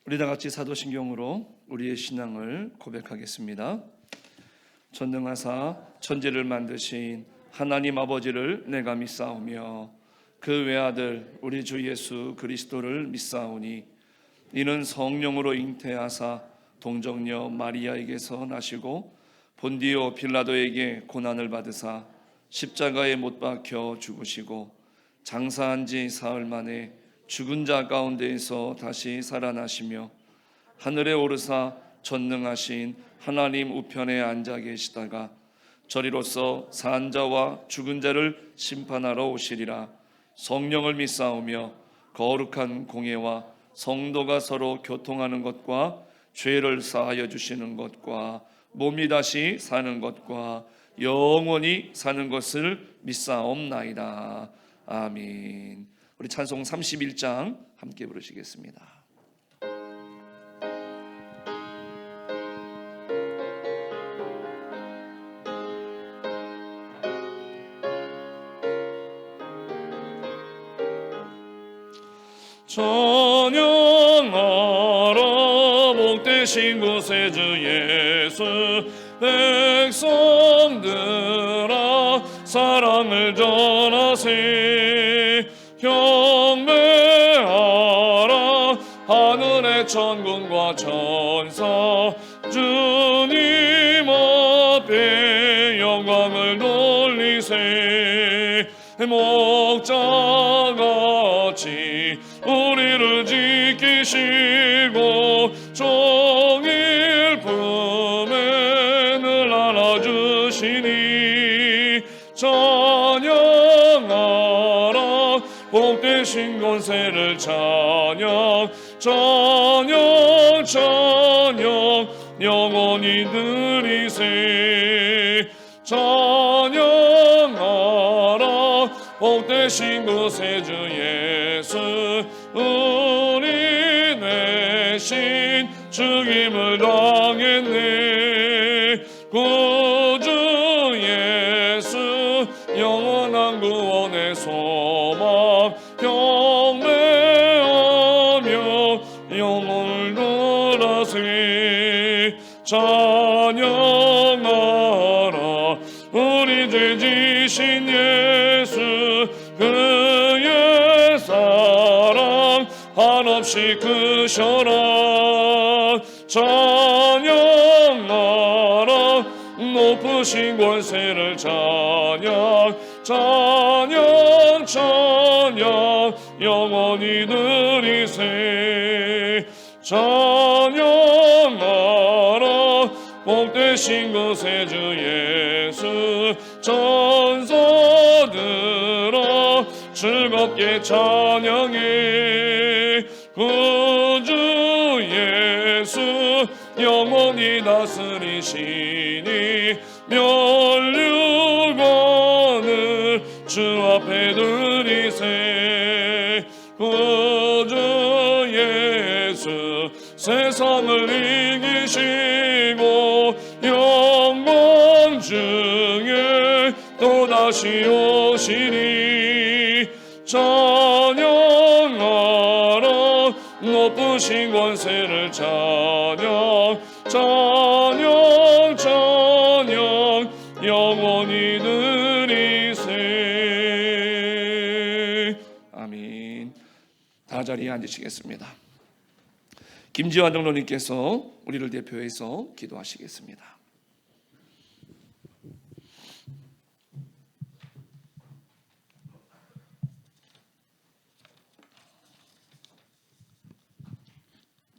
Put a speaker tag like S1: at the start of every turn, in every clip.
S1: 우리 다 같이 사도신경으로 우리의 신앙을 고백하겠습니다. 전능하사 천지를 만드신 하나님 아버지를 내가 믿사오며 그 외아들 우리 주 예수 그리스도를 믿사오니 이는 성령으로 잉태하사 동정녀 마리아에게서 나시고 본디오 빌라도에게 고난을 받으사 십자가에 못 박혀 죽으시고 장사한 지 사흘 만에 죽은 자 가운데에서 다시 살아나시며 하늘에 오르사 전능하신 하나님 우편에 앉아 계시다가 저리로서 산 자와 죽은 자를 심판하러 오시리라. 성령을 믿사오며 거룩한 공예와 성도가 서로 교통하는 것과 죄를 사하여 주시는 것과 몸이 다시 사는 것과 영원히 사는 것을 믿사옵나이다. 아멘. 우리 찬송 31장 함께 부르시겠습니다. 찬양하라 복되신 구세주 예수 백성들아 사랑을 전하세 경배하라 하늘의 천군과 천사 주님 앞에 영광을 돌리세 목자같이 우리를 지키시고 종일 품에 늘 안아주시니 찬양하라 복되신 권세를 찬양 찬양 찬양 영원히 드리세 찬양하라 복되신 구세주 예수 우리 내신 죽임을 당했네 구주 예수 영원한 구원의 소망 경배하며 영혼을 돌아세 찬양하라 우리 죄 지신 예수 그의 사랑 한없이 크셔라 찬양하라 높으신 권세를 찬양 찬양 찬양 영원히 드리세 찬양하라 복되신 구세주 예수 천사들아 즐겁게 찬양해 구주 예수 영원히 다스리시니 멸류관을 주 앞에 드리세 구주 예수 세상을 이기시고 영광 중에 또다시 오시니 찬양하라 높으신 권세를 찬양 찬양 찬양 영원히 드리세 아멘. 다 자리에 앉으시겠습니다. 김지환 장로님께서 우리를 대표해서 기도하시겠습니다.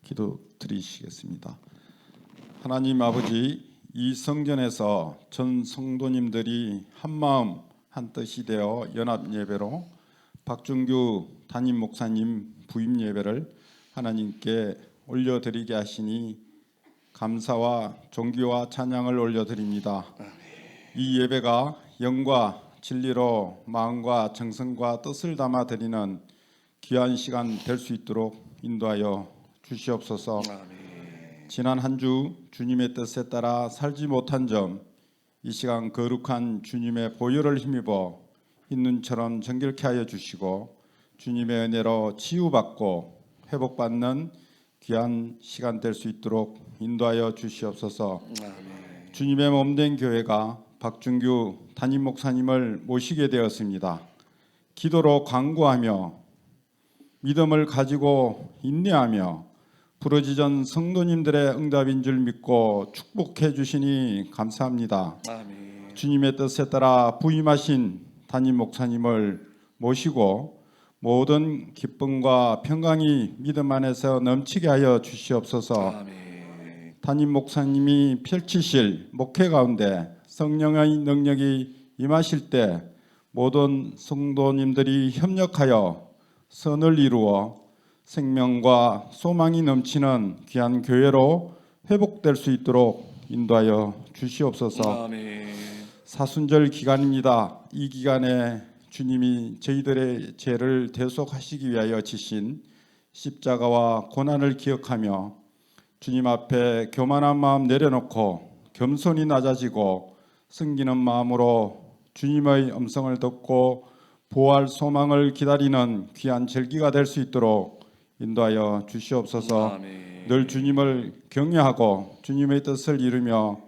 S2: 기도드리시겠습니다. 하나님 아버지, 이 성전에서 전 성도님들이 한마음 한뜻이 되어 연합 예배로 박준규 담임 목사님 부임 예배를 하나님께 올려드리게 하시니 감사와 존귀와 찬양을 올려드립니다. 이 예배가 영과 진리로 마음과 정성과 뜻을 담아 드리는 귀한 시간 될 수 있도록 인도하여 주시옵소서. 지난 한 주 주님의 뜻에 따라 살지 못한 점, 이 시간 거룩한 주님의 보혈을 힘입어 흰눈처럼 정결케 하여 주시고 주님의 은혜로 치유받고 회복받는 귀한 시간 될 수 있도록 인도하여 주시옵소서.
S1: 아멘.
S2: 주님의 몸된 교회가 박준규 담임 목사님을 모시게 되었습니다. 기도로 간구하며 믿음을 가지고 인내하며 부르짖은 성도님들의 응답인 줄 믿고 축복해 주시니 감사합니다.
S1: 아멘.
S2: 주님의 뜻에 따라 부임하신 담임 목사님을 모시고 모든 기쁨과 평강이 믿음 안에서 넘치게 하여 주시옵소서.
S1: 아멘.
S2: 담임 목사님이 펼치실 목회 가운데 성령의 능력이 임하실 때 모든 성도님들이 협력하여 선을 이루어 생명과 소망이 넘치는 귀한 교회로 회복될 수 있도록 인도하여 주시옵소서.
S1: 아멘.
S2: 사순절 기간입니다. 이 기간에 주님이 저희들의 죄를 대속하시기 위하여 지신 십자가와 고난을 기억하며 주님 앞에 교만한 마음 내려놓고 겸손히 낮아지고 섬기는 마음으로 주님의 음성을 듣고 보호할 소망을 기다리는 귀한 절기가 될 수 있도록 인도하여 주시옵소서.
S1: 아멘.
S2: 늘 주님을 경외하고 주님의 뜻을 이루며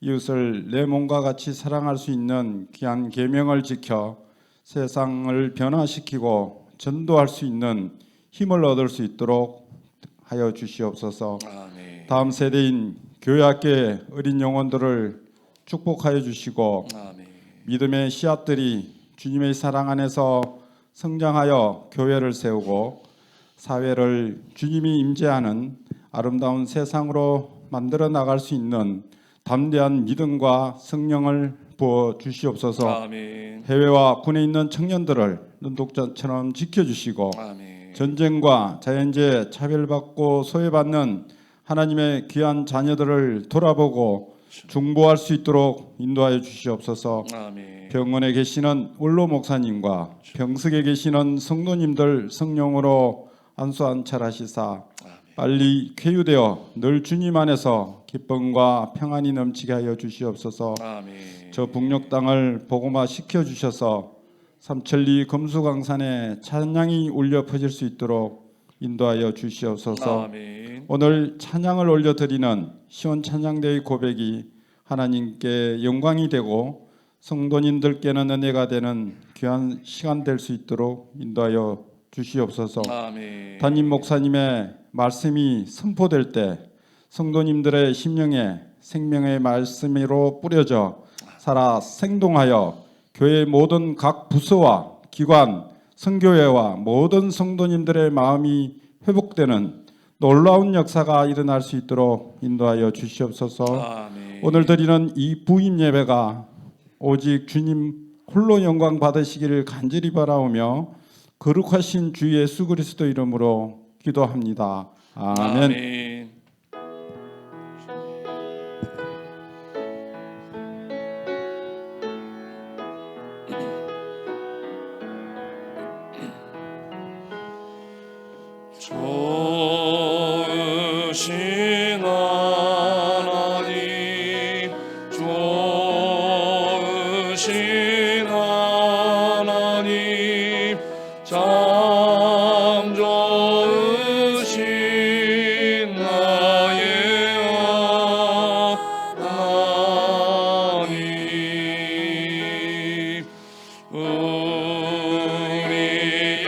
S2: 이웃을 내 몸과 같이 사랑할 수 있는 귀한 계명을 지켜 세상을 변화시키고 전도할 수 있는 힘을 얻을 수 있도록 하여 주시옵소서.
S1: 아멘.
S2: 다음 세대인 교회학교의 어린 영혼들을 축복하여 주시고
S1: 아멘.
S2: 믿음의 씨앗들이 주님의 사랑 안에서 성장하여 교회를 세우고 사회를 주님이 임재하는 아름다운 세상으로 만들어 나갈 수 있는 담대한 믿음과 성령을 부어 주시옵소서.
S1: 아멘.
S2: 해외와 군에 있는 청년들을 눈독자처럼 지켜주시고
S1: 아멘.
S2: 전쟁과 자연재해 차별받고 소외받는 하나님의 귀한 자녀들을 돌아보고 중보할 수 있도록 인도하여 주시옵소서.
S1: 아멘.
S2: 병원에 계시는 원로 목사님과 병석에 계시는 성도님들 성령으로 안수 안찰하시사 빨리 쾌유되어 늘 주님 안에서 기쁨과 평안이 넘치게 하여 주시옵소서.
S1: 아멘.
S2: 저 북녘 땅을 복음화 시켜 주셔서 삼천리 금수강산에 찬양이 울려 퍼질 수 있도록 인도하여 주시옵소서.
S1: 아멘.
S2: 오늘 찬양을 올려드리는 시온 찬양대의 고백이 하나님께 영광이 되고 성도님들께는 은혜가 되는 귀한 시간 될 수 있도록 인도하여 주시옵소서.
S1: 아멘.
S2: 담임 목사님의 말씀이 선포될 때 성도님들의 심령에 생명의 말씀으로 뿌려져 살아 생동하여 교회 모든 각 부서와 기관, 선교회와 모든 성도님들의 마음이 회복되는 놀라운 역사가 일어날 수 있도록 인도하여 주시옵소서.
S1: 아멘.
S2: 오늘 드리는 이 부임 예배가 오직 주님 홀로 영광 받으시기를 간절히 바라오며 거룩하신 주 예수 그리스도 이름으로 기도합니다. 아멘.
S1: 아멘. 좋으신 하나님, 좋으신 하나님, 참 좋으신 나의 하나님. 우리의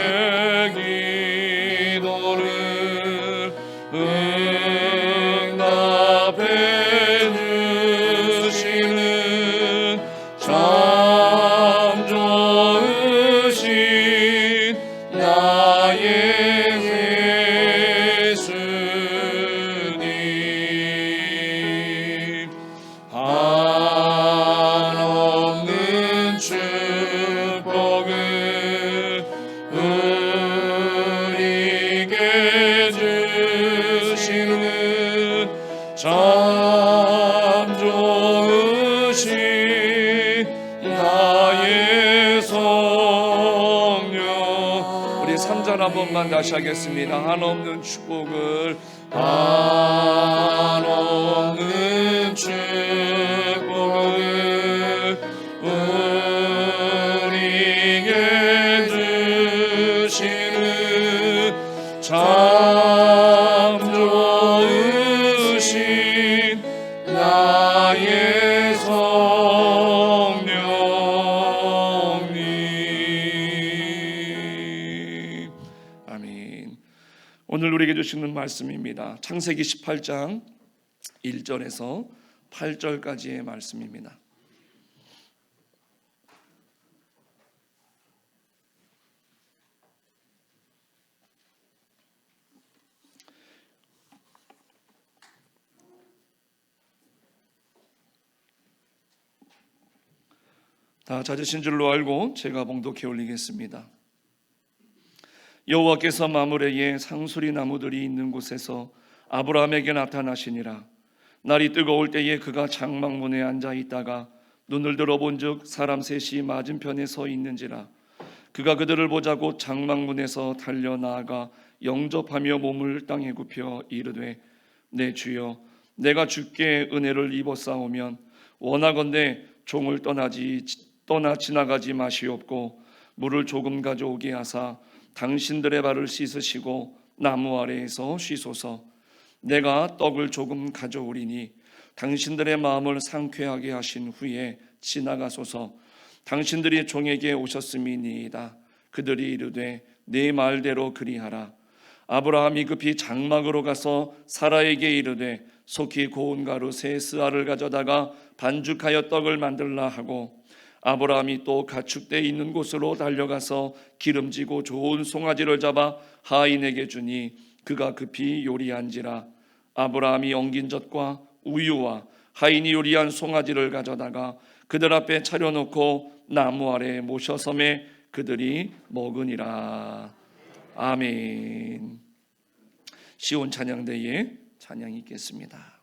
S1: 기도를 응답해 주시는 참 좋으신 나의 예수님. 한없는 축복을 우리에게 주시는 참 좋으신 나의 성령. 우리 3절 한 번만 다시 하겠습니다. 한없는 축복을, 한없는 축복을 우리에게 주시는 참 좋으신 오늘 우리에게 주시는 말씀입니다. 창세기 18장 1절에서 8절까지의 말씀입니다. 다 찾으신 줄로 알고 제가 봉독해 올리겠습니다. 여호와께서 마므레에 상수리 나무들이 있는 곳에서 아브라함에게 나타나시니라. 날이 뜨거울 때에 그가 장막문에 앉아 있다가 눈을 들어본즉 사람 셋이 맞은편에 서 있는지라. 그가 그들을 보자고 장막문에서 달려 나아가 영접하며 몸을 땅에 굽혀 이르되 내 주여 내가 주께 은혜를 입었사오면 원하건대 종을 떠나 지나가지 마시옵고 물을 조금 가져오게 하사 당신들의 발을 씻으시고 나무 아래에서 쉬소서. 내가 떡을 조금 가져오리니 당신들의 마음을 상쾌하게 하신 후에 지나가소서. 당신들이 종에게 오셨음이니이다. 그들이 이르되 네 말대로 그리하라. 아브라함이 급히 장막으로 가서 사라에게 이르되 속히 고운 가루 세 스아를 가져다가 반죽하여 떡을 만들라 하고, 아브라함이 또 가축대 있는 곳으로 달려가서 기름지고 좋은 송아지를 잡아 하인에게 주니 그가 급히 요리한지라. 아브라함이 엉긴 젖과 우유와 하인이 요리한 송아지를 가져다가 그들 앞에 차려놓고 나무 아래 모셔섬에 그들이 먹으니라. 아멘. 시온 찬양대에 찬양이 있겠습니다.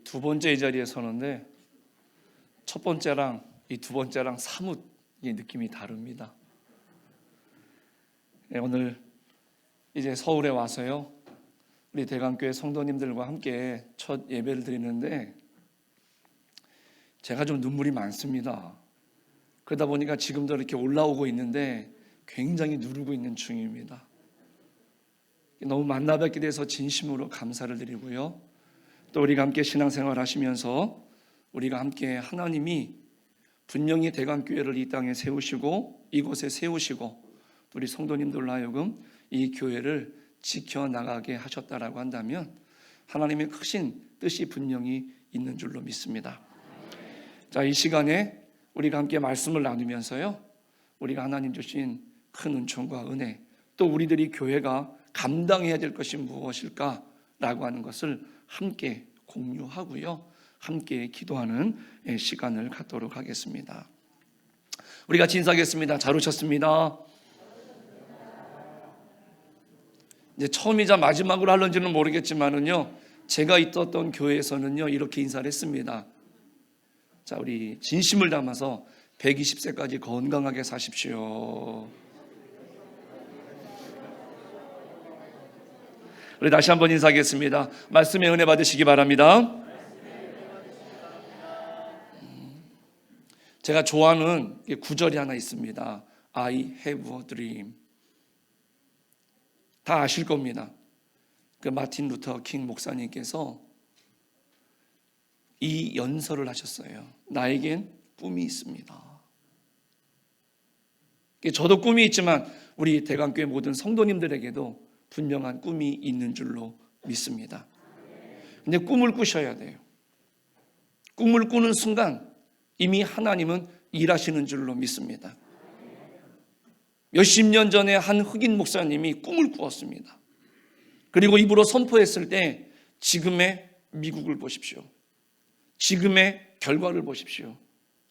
S1: 두 번째 이 자리에 서는데 첫 번째랑 이 두 번째랑 사뭇 이 느낌이 다릅니다. 오늘 이제 서울에 와서요, 우리 대강교회 성도님들과 함께 첫 예배를 드리는데 제가 좀 눈물이 많습니다. 그러다 보니까 지금도 이렇게 올라오고 있는데 굉장히 누르고 있는 중입니다. 너무 만나 뵙게 돼서 진심으로 감사를 드리고요, 또 우리가 함께 신앙생활 하시면서 우리가 함께 하나님이 분명히 대강교회를 이 땅에 세우시고 이곳에 세우시고 우리 성도님들로 하여금 이 교회를 지켜나가게 하셨다라고 한다면 하나님의 크신 뜻이 분명히 있는 줄로 믿습니다. 자, 이 시간에 우리가 함께 말씀을 나누면서요, 우리가 하나님 주신 큰 은총과 은혜, 또 우리들이 교회가 감당해야 될 것이 무엇일까라고 하는 것을 함께 공유하고요, 함께 기도하는 시간을 갖도록 하겠습니다. 우리 같이 인사하겠습니다. 잘 오셨습니다. 이제 처음이자 마지막으로 할런지는 모르겠지만은요, 제가 있었던 교회에서는요 이렇게 인사를 했습니다. 자, 우리 진심을 담아서 120세까지 건강하게 사십시오. 우리 다시 한번 인사하겠습니다. 말씀의 은혜 받으시기 바랍니다. 제가 좋아하는 구절이 하나 있습니다. I have a dream. 다 아실 겁니다. 그 마틴 루터 킹 목사님께서 이 연설을 하셨어요. 나에겐 꿈이 있습니다. 저도 꿈이 있지만 우리 대강교회 모든 성도님들에게도 분명한 꿈이 있는 줄로 믿습니다. 근데 꿈을 꾸셔야 돼요. 꿈을 꾸는 순간 이미 하나님은 일하시는 줄로 믿습니다. 몇십 년 전에 한 흑인 목사님이 꿈을 꾸었습니다. 그리고 입으로 선포했을 때 지금의 미국을 보십시오. 지금의 결과를 보십시오.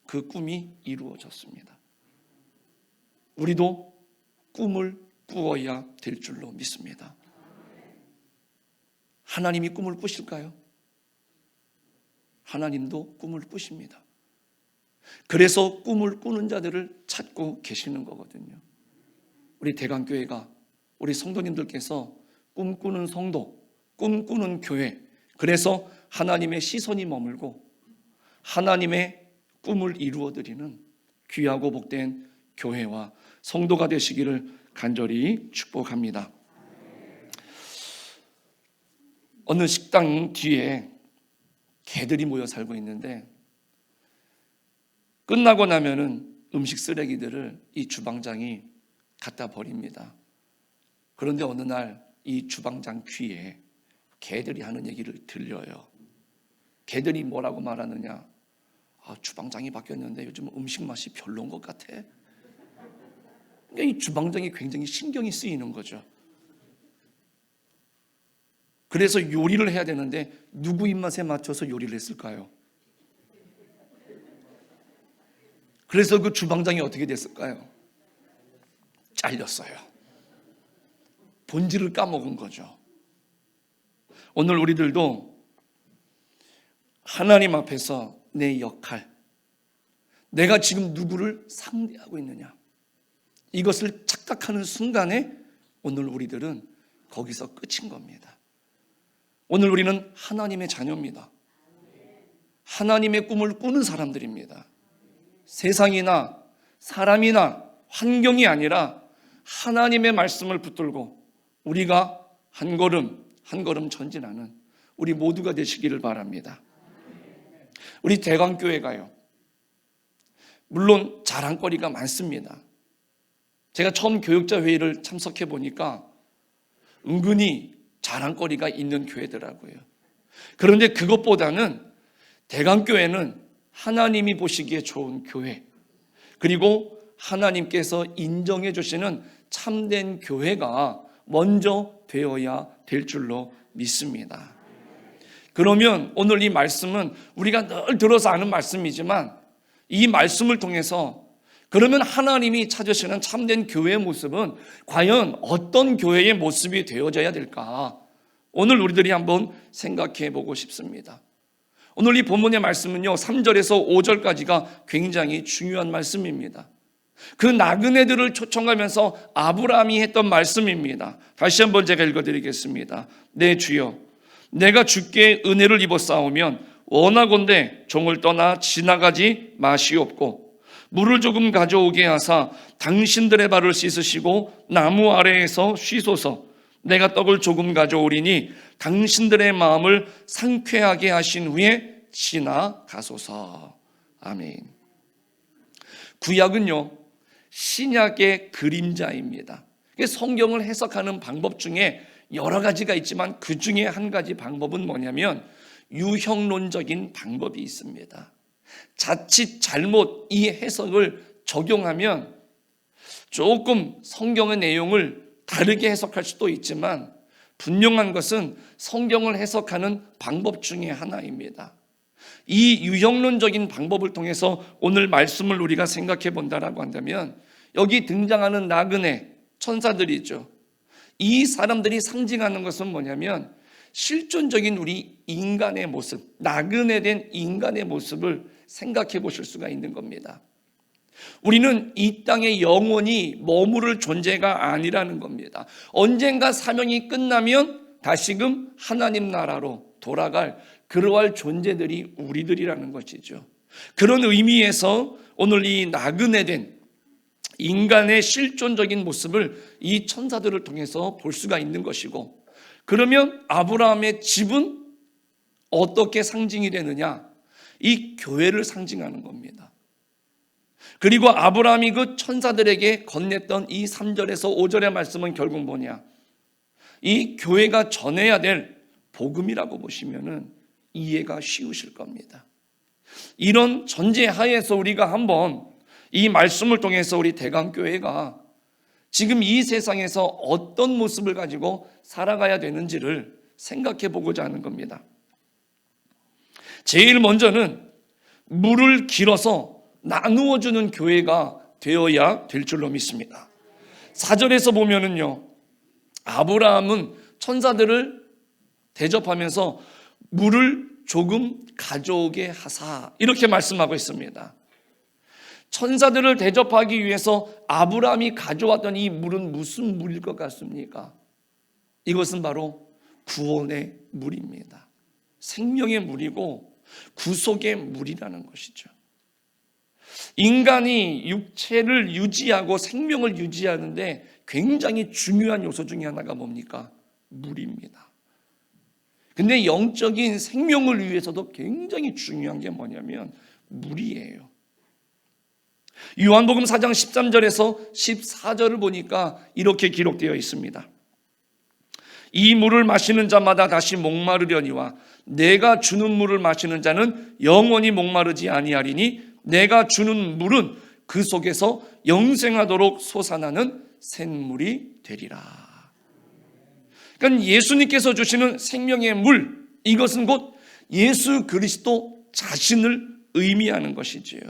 S1: 그 꿈이 이루어졌습니다. 우리도 꿈을 꾸어야 될 줄로 믿습니다. 하나님이 꿈을 꾸실까요? 하나님도 꿈을 꾸십니다. 그래서 꿈을 꾸는 자들을 찾고 계시는 거거든요. 우리 대강교회가, 우리 성도님들께서 꿈꾸는 성도, 꿈꾸는 교회, 그래서 하나님의 시선이 머물고 하나님의 꿈을 이루어드리는 귀하고 복된 교회와 성도가 되시기를 간절히 축복합니다. 어느 식당 뒤에 개들이 모여 살고 있는데 끝나고 나면은 음식 쓰레기들을 이 주방장이 갖다 버립니다. 그런데 어느 날 이 주방장 귀에 개들이 하는 얘기를 들려요. 개들이 뭐라고 말하느냐? 주방장이 바뀌었는데 요즘 음식 맛이 별로인 것 같아. 이 주방장이 굉장히 신경이 쓰이는 거죠. 그래서 요리를 해야 되는데 누구 입맛에 맞춰서 요리를 했을까요? 그래서 그 주방장이 어떻게 됐을까요? 잘렸어요. 본질을 까먹은 거죠. 오늘 우리들도 하나님 앞에서 내 역할, 내가 지금 누구를 상대하고 있느냐, 이것을 착각하는 순간에 오늘 우리들은 거기서 끝인 겁니다. 오늘 우리는 하나님의 자녀입니다. 하나님의 꿈을 꾸는 사람들입니다. 세상이나 사람이나 환경이 아니라 하나님의 말씀을 붙들고 우리가 한 걸음 한 걸음 전진하는 우리 모두가 되시기를 바랍니다. 우리 대강교회가요, 물론 자랑거리가 많습니다. 제가 처음 교육자 회의를 참석해 보니까 은근히 자랑거리가 있는 교회더라고요. 그런데 그것보다는 대강교회는 하나님이 보시기에 좋은 교회, 그리고 하나님께서 인정해 주시는 참된 교회가 먼저 되어야 될 줄로 믿습니다. 그러면 오늘 이 말씀은 우리가 늘 들어서 아는 말씀이지만 이 말씀을 통해서 그러면 하나님이 찾으시는 참된 교회의 모습은 과연 어떤 교회의 모습이 되어져야 될까? 오늘 우리들이 한번 생각해 보고 싶습니다. 오늘 이 본문의 말씀은요, 3절에서 5절까지가 굉장히 중요한 말씀입니다. 그 나그네들을 초청하면서 아브라함이 했던 말씀입니다. 다시 한번 제가 읽어드리겠습니다. 내 주여, 내가 주께 은혜를 입어 싸우면 원하건대 종을 떠나 지나가지 마시옵고 물을 조금 가져오게 하사 당신들의 발을 씻으시고 나무 아래에서 쉬소서. 내가 떡을 조금 가져오리니 당신들의 마음을 상쾌하게 하신 후에 지나가소서. 아멘. 구약은요, 신약의 그림자입니다. 성경을 해석하는 방법 중에 여러 가지가 있지만 그 중에 한 가지 방법은 뭐냐면 유형론적인 방법이 있습니다. 자칫 잘못 이 해석을 적용하면 조금 성경의 내용을 다르게 해석할 수도 있지만 분명한 것은 성경을 해석하는 방법 중에 하나입니다. 이 유형론적인 방법을 통해서 오늘 말씀을 우리가 생각해 본다라고 한다면 여기 등장하는 나그네 천사들이죠. 이 사람들이 상징하는 것은 뭐냐면 실존적인 우리 인간의 모습, 나그네된 인간의 모습을 생각해 보실 수가 있는 겁니다. 우리는 이 땅에 영원히 머무를 존재가 아니라는 겁니다. 언젠가 사명이 끝나면 다시금 하나님 나라로 돌아갈 그러할 존재들이 우리들이라는 것이죠. 그런 의미에서 오늘 이 나그네된 인간의 실존적인 모습을 이 천사들을 통해서 볼 수가 있는 것이고, 그러면 아브라함의 집은 어떻게 상징이 되느냐? 이 교회를 상징하는 겁니다. 그리고 아브라함이 그 천사들에게 건넸던 이 3절에서 5절의 말씀은 결국 뭐냐? 이 교회가 전해야 될 복음이라고 보시면은 이해가 쉬우실 겁니다. 이런 전제하에서 우리가 한번 이 말씀을 통해서 우리 대강교회가 지금 이 세상에서 어떤 모습을 가지고 살아가야 되는지를 생각해 보고자 하는 겁니다. 제일 먼저는 물을 길어서 나누어 주는 교회가 되어야 될 줄로 믿습니다. 4절에서 보면은요, 아브라함은 천사들을 대접하면서 물을 조금 가져오게 하사 이렇게 말씀하고 있습니다. 천사들을 대접하기 위해서 아브라함이 가져왔던 이 물은 무슨 물일 것 같습니까? 이것은 바로 구원의 물입니다. 생명의 물이고 구속의 물이라는 것이죠. 인간이 육체를 유지하고 생명을 유지하는데 굉장히 중요한 요소 중에 하나가 뭡니까? 물입니다. 근데 영적인 생명을 위해서도 굉장히 중요한 게 뭐냐면 물이에요. 요한복음 4장 13절에서 14절을 보니까 이렇게 기록되어 있습니다. 이 물을 마시는 자마다 다시 목마르려니와 내가 주는 물을 마시는 자는 영원히 목마르지 아니하리니 내가 주는 물은 그 속에서 영생하도록 솟아나는 샘물이 되리라. 그러니까 예수님께서 주시는 생명의 물, 이것은 곧 예수 그리스도 자신을 의미하는 것이지요.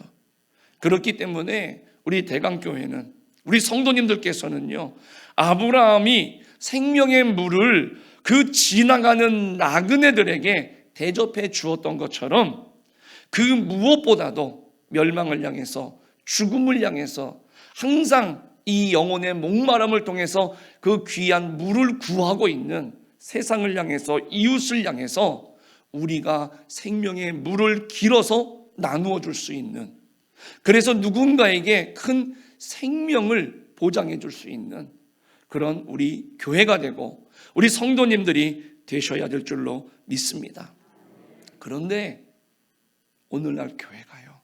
S1: 그렇기 때문에 우리 대강교회는, 우리 성도님들께서는요, 아브라함이 생명의 물을 그 지나가는 나그네들에게 대접해 주었던 것처럼 그 무엇보다도 멸망을 향해서, 죽음을 향해서 항상 이 영혼의 목마름을 통해서 그 귀한 물을 구하고 있는 세상을 향해서, 이웃을 향해서 우리가 생명의 물을 길어서 나누어 줄 수 있는, 그래서 누군가에게 큰 생명을 보장해 줄 수 있는 그런 우리 교회가 되고 우리 성도님들이 되셔야 될 줄로 믿습니다. 그런데 오늘날 교회가요,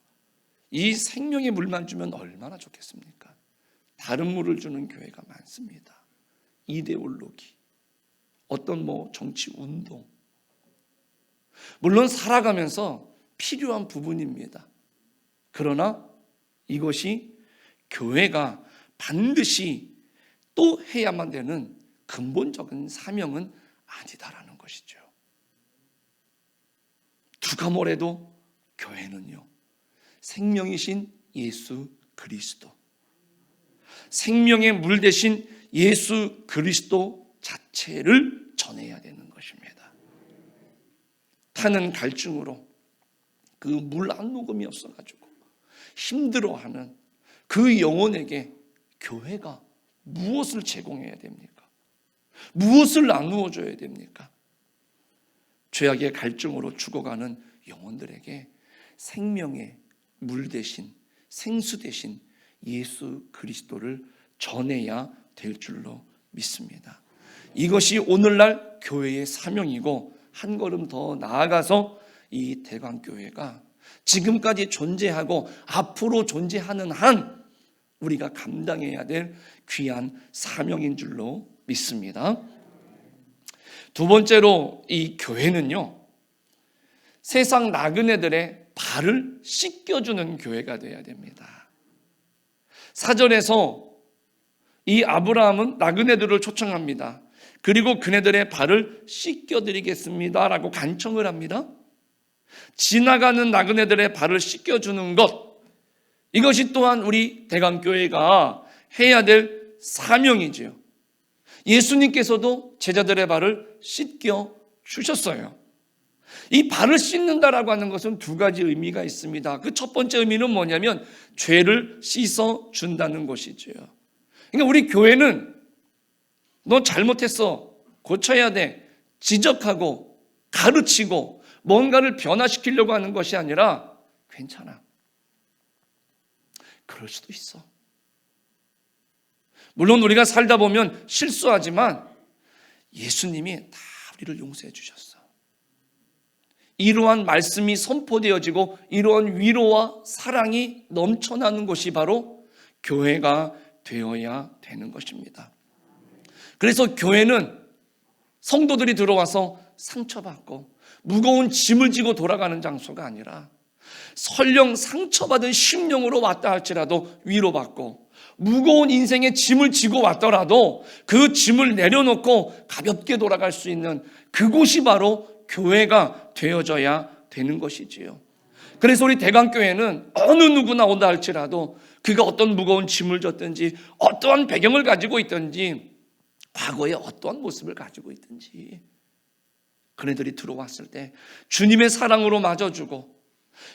S1: 이 생명의 물만 주면 얼마나 좋겠습니까? 다른 물을 주는 교회가 많습니다. 이데올로기, 어떤 정치 운동, 물론 살아가면서 필요한 부분입니다. 그러나 이것이 교회가 반드시 또 해야만 되는 근본적인 사명은 아니다라는 것이죠. 누가 뭐래도 교회는요, 생명이신 예수 그리스도, 생명의 물 대신 예수 그리스도 자체를 전해야 되는 것입니다. 타는 갈증으로, 그 물 한 모금이 없어가지고 힘들어하는 그 영혼에게 교회가 무엇을 제공해야 됩니까? 무엇을 나누어 줘야 됩니까? 죄악의 갈증으로 죽어가는 영혼들에게 생명의 물 대신, 생수 대신 예수 그리스도를 전해야 될 줄로 믿습니다. 이것이 오늘날 교회의 사명이고, 한 걸음 더 나아가서 이 대광교회가 지금까지 존재하고 앞으로 존재하는 한 우리가 감당해야 될 귀한 사명인 줄로 믿습니다. 두 번째로 이 교회는요, 세상 나그네들의 발을 씻겨주는 교회가 되어야 됩니다. 사절에서 이 아브라함은 나그네들을 초청합니다. 그리고 그네들의 발을 씻겨드리겠습니다 라고 간청을 합니다. 지나가는 나그네들의 발을 씻겨주는 것, 이것이 또한 우리 대강교회가 해야 될 사명이지요. 예수님께서도 제자들의 발을 씻겨 주셨어요. 이 발을 씻는다라고 하는 것은 두 가지 의미가 있습니다. 그 첫 번째 의미는 뭐냐면 죄를 씻어 준다는 것이지요. 그러니까 우리 교회는 너 잘못했어, 고쳐야 돼, 지적하고 가르치고 뭔가를 변화시키려고 하는 것이 아니라 괜찮아, 그럴 수도 있어. 물론 우리가 살다 보면 실수하지만 예수님이 다 우리를 용서해 주셨어. 이러한 말씀이 선포되어지고 이러한 위로와 사랑이 넘쳐나는 것이 바로 교회가 되어야 되는 것입니다. 그래서 교회는 성도들이 들어와서 상처받고 무거운 짐을 지고 돌아가는 장소가 아니라, 설령 상처받은 심령으로 왔다 할지라도 위로받고, 무거운 인생의 짐을 지고 왔더라도 그 짐을 내려놓고 가볍게 돌아갈 수 있는 그곳이 바로 교회가 되어져야 되는 것이지요. 그래서 우리 대강교회는 어느 누구나 온다 할지라도 그가 어떤 무거운 짐을 졌든지, 어떠한 배경을 가지고 있든지, 과거에 어떠한 모습을 가지고 있든지, 그네들이 들어왔을 때 주님의 사랑으로 맞아주고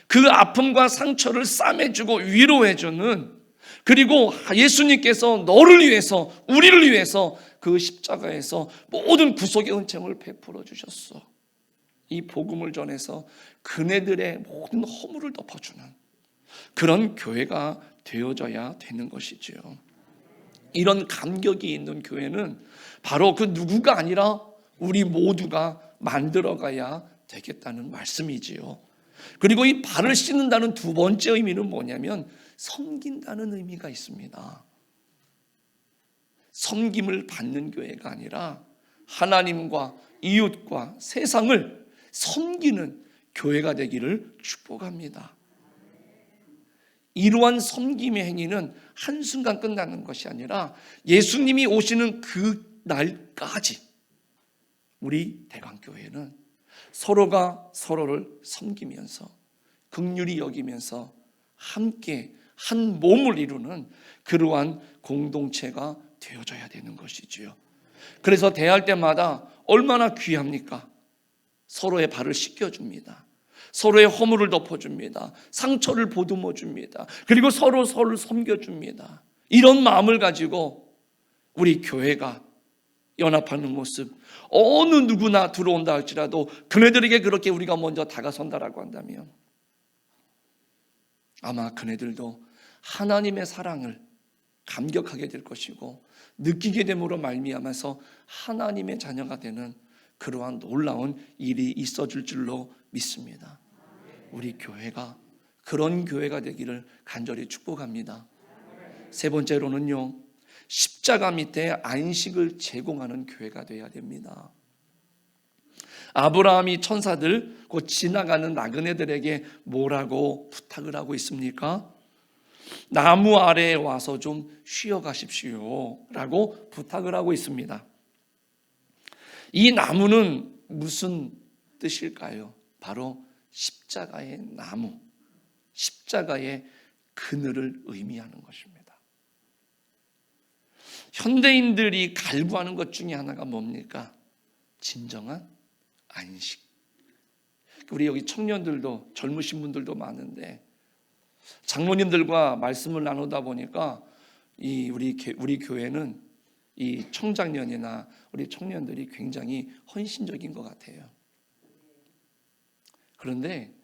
S1: 그 아픔과 상처를 싸매주고 위로해주는, 그리고 예수님께서 너를 위해서, 우리를 위해서 그 십자가에서 모든 구속의 은총을 베풀어 주셨어. 이 복음을 전해서 그네들의 모든 허물을 덮어주는 그런 교회가 되어져야 되는 것이지요. 이런 감격이 있는 교회는 바로 그 누구가 아니라 우리 모두가 만들어가야 되겠다는 말씀이지요. 그리고 이 발을 씻는다는 두 번째 의미는 뭐냐면 섬긴다는 의미가 있습니다. 섬김을 받는 교회가 아니라 하나님과 이웃과 세상을 섬기는 교회가 되기를 축복합니다. 이러한 섬김의 행위는 한순간 끝나는 것이 아니라 예수님이 오시는 그 날까지 우리 대강교회는 서로가 서로를 섬기면서 긍휼히 여기면서 함께 한 몸을 이루는 그러한 공동체가 되어져야 되는 것이지요. 그래서 대할 때마다 얼마나 귀합니까? 서로의 발을 씻겨줍니다. 서로의 허물을 덮어줍니다. 상처를 보듬어 줍니다. 그리고 서로를 섬겨줍니다. 이런 마음을 가지고 우리 교회가 연합하는 모습, 어느 누구나 들어온다 할지라도 그네들에게 그렇게 우리가 먼저 다가선다라고 한다면 아마 그네들도 하나님의 사랑을 감격하게 될 것이고, 느끼게 됨으로 말미암아서 하나님의 자녀가 되는 그러한 놀라운 일이 있어질 줄로 믿습니다. 우리 교회가 그런 교회가 되기를 간절히 축복합니다. 세 번째로는요, 십자가 밑에 안식을 제공하는 교회가 되어야 됩니다. 아브라함이 천사들, 곧 지나가는 나그네들에게 뭐라고 부탁을 하고 있습니까? 나무 아래에 와서 좀 쉬어 가십시오 라고 부탁을 하고 있습니다. 이 나무는 무슨 뜻일까요? 바로 십자가의 나무, 십자가의 그늘을 의미하는 것입니다. 현대인들이 갈구하는 것 중에 하나가 뭡니까? 진정한 안식. 우리 여기 청년들도 젊으신 분들도 많은데 장로님들과 말씀을 나누다 보니까 우리 교회는 이 청장년이나 우리 청년들이 굉장히 헌신적인 것 같아요. 그런데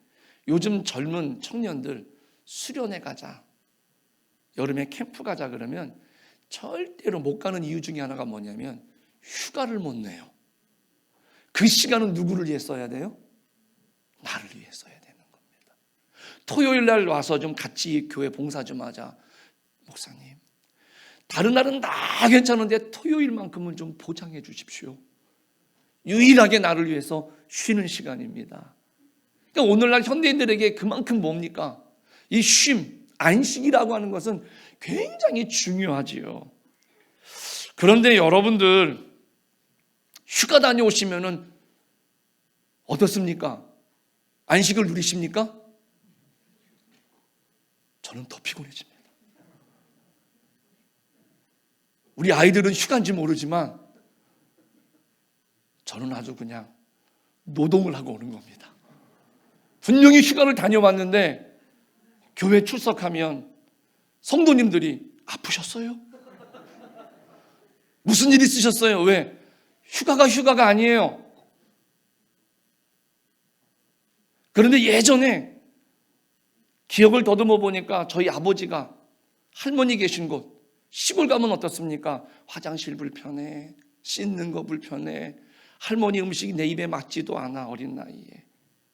S1: 요즘 젊은 청년들 수련회 가자, 여름에 캠프 가자 그러면 절대로 못 가는 이유 중에 하나가 뭐냐면 휴가를 못 내요. 그 시간은 누구를 위해 써야 돼요? 나를 위해 써야 되는 겁니다. 토요일 날 와서 좀 같이 교회 봉사 좀 하자. 목사님, 다른 날은 다 괜찮은데 토요일만큼은 좀 보장해 주십시오. 유일하게 나를 위해서 쉬는 시간입니다. 그러니까 오늘날 현대인들에게 그만큼 뭡니까? 이 쉼, 안식이라고 하는 것은 굉장히 중요하지요. 그런데 여러분들 휴가 다녀오시면은 어떻습니까? 안식을 누리십니까? 저는 더 피곤해집니다. 우리 아이들은 휴가인지 모르지만 저는 아주 그냥 노동을 하고 오는 겁니다. 분명히 휴가를 다녀왔는데 교회 출석하면 성도님들이 아프셨어요? 무슨 일 있으셨어요? 왜? 휴가가 아니에요. 그런데 예전에 기억을 더듬어 보니까 저희 아버지가 할머니 계신 곳 시골 가면 어떻습니까? 화장실 불편해, 씻는 거 불편해, 할머니 음식이 내 입에 맞지도 않아. 어린 나이에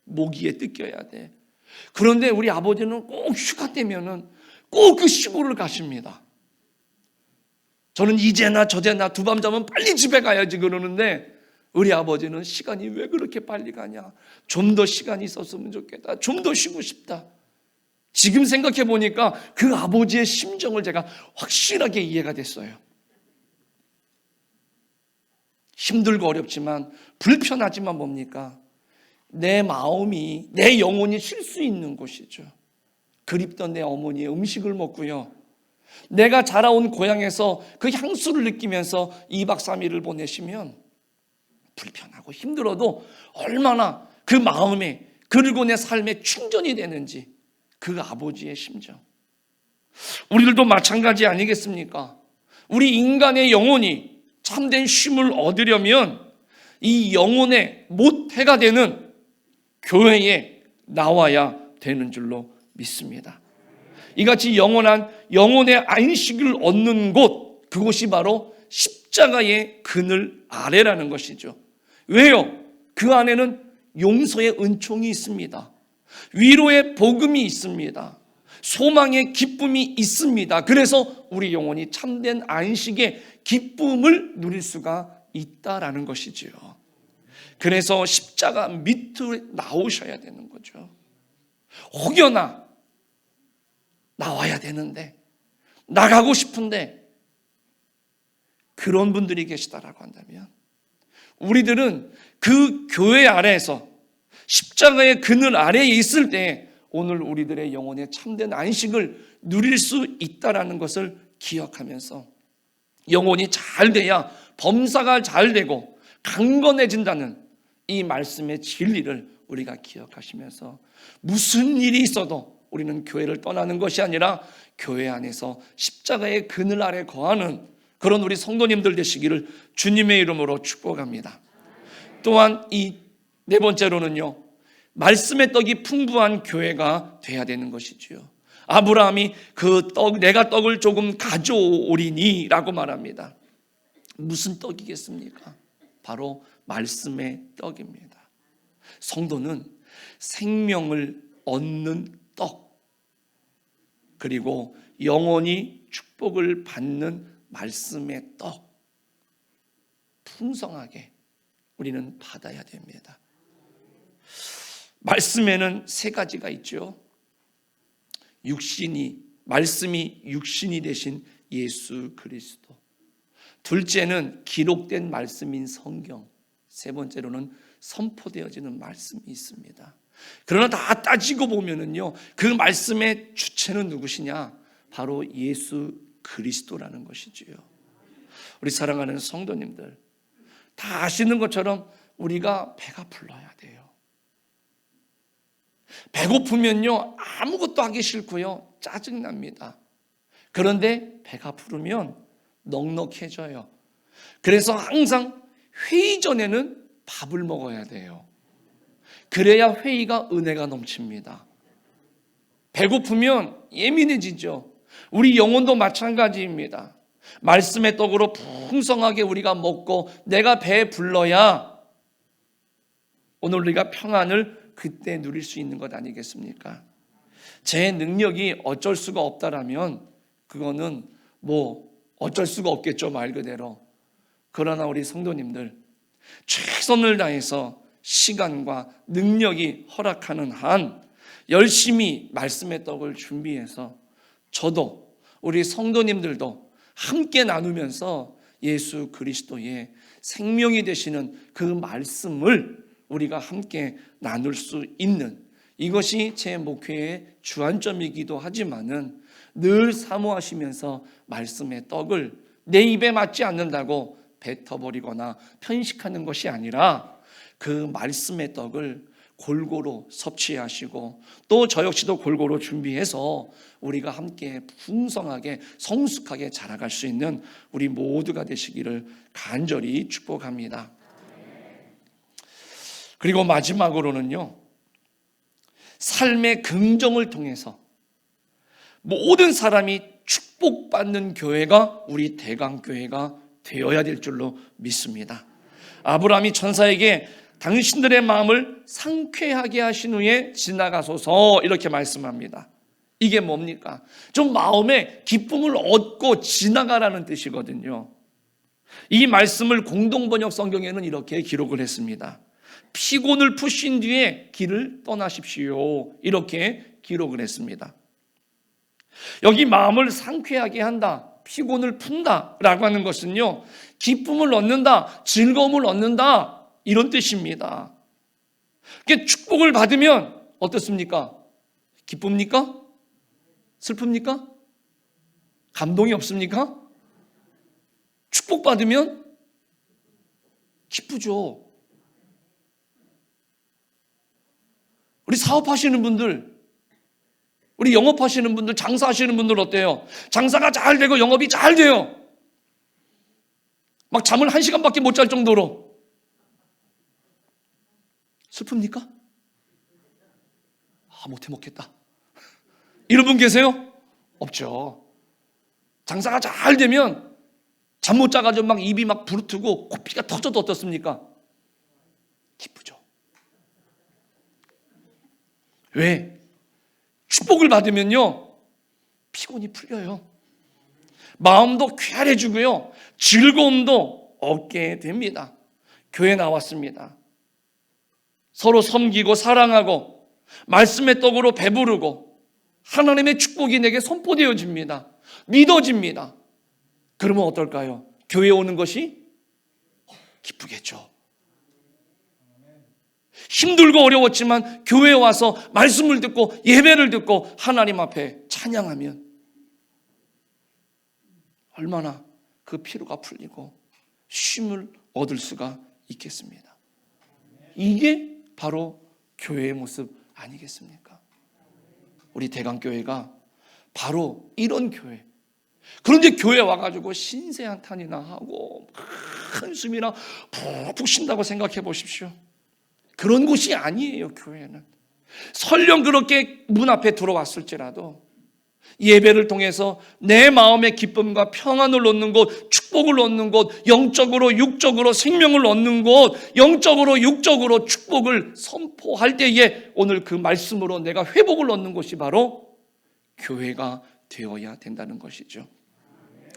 S1: 모기에 뜯겨야 돼. 그런데 우리 아버지는 꼭 휴가 때면은 꼭 그 시골을 가십니다. 저는 이제나 저제나 두 밤 자면 빨리 집에 가야지 그러는데 우리 아버지는 시간이 왜 그렇게 빨리 가냐, 좀 더 시간이 있었으면 좋겠다, 좀 더 쉬고 싶다. 지금 생각해 보니까 그 아버지의 심정을 제가 확실하게 이해가 됐어요. 힘들고 어렵지만 불편하지만 뭡니까? 내 마음이, 내 영혼이 쉴 수 있는 곳이죠. 그립던 내 어머니의 음식을 먹고요, 내가 자라온 고향에서 그 향수를 느끼면서 2박 3일을 보내시면 불편하고 힘들어도 얼마나 그 마음에, 그리고 내 삶에 충전이 되는지, 그 아버지의 심정. 우리들도 마찬가지 아니겠습니까? 우리 인간의 영혼이 참된 쉼을 얻으려면 이 영혼의 모태가 되는 교회에 나와야 되는 줄로 믿습니다. 이같이 영원한 영혼의 안식을 얻는 곳, 그곳이 바로 십자가의 그늘 아래라는 것이죠. 왜요? 그 안에는 용서의 은총이 있습니다. 위로의 복음이 있습니다. 소망의 기쁨이 있습니다. 그래서 우리 영혼이 참된 안식의 기쁨을 누릴 수가 있다라는 것이지요. 그래서 십자가 밑으로 나오셔야 되는 거죠. 혹여나 나와야 되는데, 나가고 싶은데 그런 분들이 계시다라고 한다면 우리들은 그 교회 아래에서 십자가의 그늘 아래에 있을 때 오늘 우리들의 영혼의 참된 안식을 누릴 수 있다라는 것을 기억하면서 영혼이 잘 돼야 범사가 잘 되고 강건해진다는 이 말씀의 진리를 우리가 기억하시면서 무슨 일이 있어도 우리는 교회를 떠나는 것이 아니라 교회 안에서 십자가의 그늘 아래 거하는 그런 우리 성도님들 되시기를 주님의 이름으로 축복합니다. 또한 이 네 번째로는요, 말씀의 떡이 풍부한 교회가 돼야 되는 것이지요. 아브라함이 내가 떡을 조금 가져오리니 라고 말합니다. 무슨 떡이겠습니까? 바로 말씀의 떡입니다. 성도는 생명을 얻는 떡, 그리고 영원히 축복을 받는 말씀의 떡, 풍성하게 우리는 받아야 됩니다. 말씀에는 세 가지가 있죠. 말씀이 육신이 되신 예수 그리스도. 둘째는 기록된 말씀인 성경. 세 번째로는 선포되어지는 말씀이 있습니다. 그러나 다 따지고 보면은요, 그 말씀의 주체는 누구시냐? 바로 예수 그리스도라는 것이지요. 우리 사랑하는 성도님들, 다 아시는 것처럼 우리가 배가 불러야 돼요. 배고프면요 아무것도 하기 싫고요 짜증납니다. 그런데 배가 부르면 넉넉해져요. 그래서 항상 회의 전에는 밥을 먹어야 돼요. 그래야 회의가 은혜가 넘칩니다. 배고프면 예민해지죠. 우리 영혼도 마찬가지입니다. 말씀의 떡으로 풍성하게 우리가 먹고 내가 배 불러야 오늘 우리가 평안을 그때 누릴 수 있는 것 아니겠습니까? 제 능력이 어쩔 수가 없다라면 그거는 어쩔 수가 없겠죠, 말 그대로. 그러나 우리 성도님들 최선을 다해서 시간과 능력이 허락하는 한 열심히 말씀의 떡을 준비해서 저도 우리 성도님들도 함께 나누면서 예수 그리스도의 생명이 되시는 그 말씀을 우리가 함께 나눌 수 있는 이것이 제 목회의 주안점이기도 하지만은 늘 사모하시면서 말씀의 떡을 내 입에 맞지 않는다고 뱉어버리거나 편식하는 것이 아니라 그 말씀의 떡을 골고루 섭취하시고 또 저 역시도 골고루 준비해서 우리가 함께 풍성하게 성숙하게 자라갈 수 있는 우리 모두가 되시기를 간절히 축복합니다. 그리고 마지막으로는요, 삶의 긍정을 통해서 모든 사람이 축복받는 교회가 우리 대강교회가 되어야 될 줄로 믿습니다. 아브라함이 천사에게 당신들의 마음을 상쾌하게 하신 후에 지나가소서 이렇게 말씀합니다. 이게 뭡니까? 좀 마음에 기쁨을 얻고 지나가라는 뜻이거든요. 이 말씀을 공동번역 성경에는 이렇게 기록을 했습니다. 피곤을 푸신 뒤에 길을 떠나십시오 이렇게 기록을 했습니다. 여기 마음을 상쾌하게 한다, 피곤을 푼다 라고 하는 것은요, 기쁨을 얻는다, 즐거움을 얻는다 이런 뜻입니다. 축복을 받으면 어떻습니까? 기쁩니까? 슬픕니까? 감동이 없습니까? 축복받으면 기쁘죠. 우리 사업하시는 분들, 우리 영업하시는 분들, 장사하시는 분들 어때요? 장사가 잘 되고 영업이 잘 돼요. 막 잠을 1시간밖에 못 잘 정도로. 슬픕니까? 못해 먹겠다. 이런 분 계세요? 없죠. 장사가 잘 되면 잠 못 자가지고 막 입이 막 부르트고 코피가 터져도 어떻습니까? 기쁘죠. 왜? 축복을 받으면요 피곤이 풀려요. 마음도 쾌활해지고요 즐거움도 얻게 됩니다. 교회 나왔습니다. 서로 섬기고 사랑하고 말씀의 떡으로 배부르고 하나님의 축복이 내게 선포되어집니다. 믿어집니다. 그러면 어떨까요? 교회에 오는 것이 기쁘겠죠. 힘들고 어려웠지만 교회에 와서 말씀을 듣고 예배를 듣고 하나님 앞에 찬양하면 얼마나 그 피로가 풀리고 쉼을 얻을 수가 있겠습니다. 이게 바로 교회의 모습 아니겠습니까? 우리 대강교회가 바로 이런 교회. 그런데 교회 와가지고 신세한탄이나 하고 한숨이나 푹푹 쉰다고 생각해 보십시오. 그런 곳이 아니에요. 교회는 설령 그렇게 문 앞에 들어왔을지라도 예배를 통해서 내 마음의 기쁨과 평안을 얻는 곳, 축복을 얻는 곳, 영적으로 육적으로 생명을 얻는 곳, 영적으로 육적으로 축복을 선포할 때에 오늘 그 말씀으로 내가 회복을 얻는 곳이 바로 교회가 되어야 된다는 것이죠.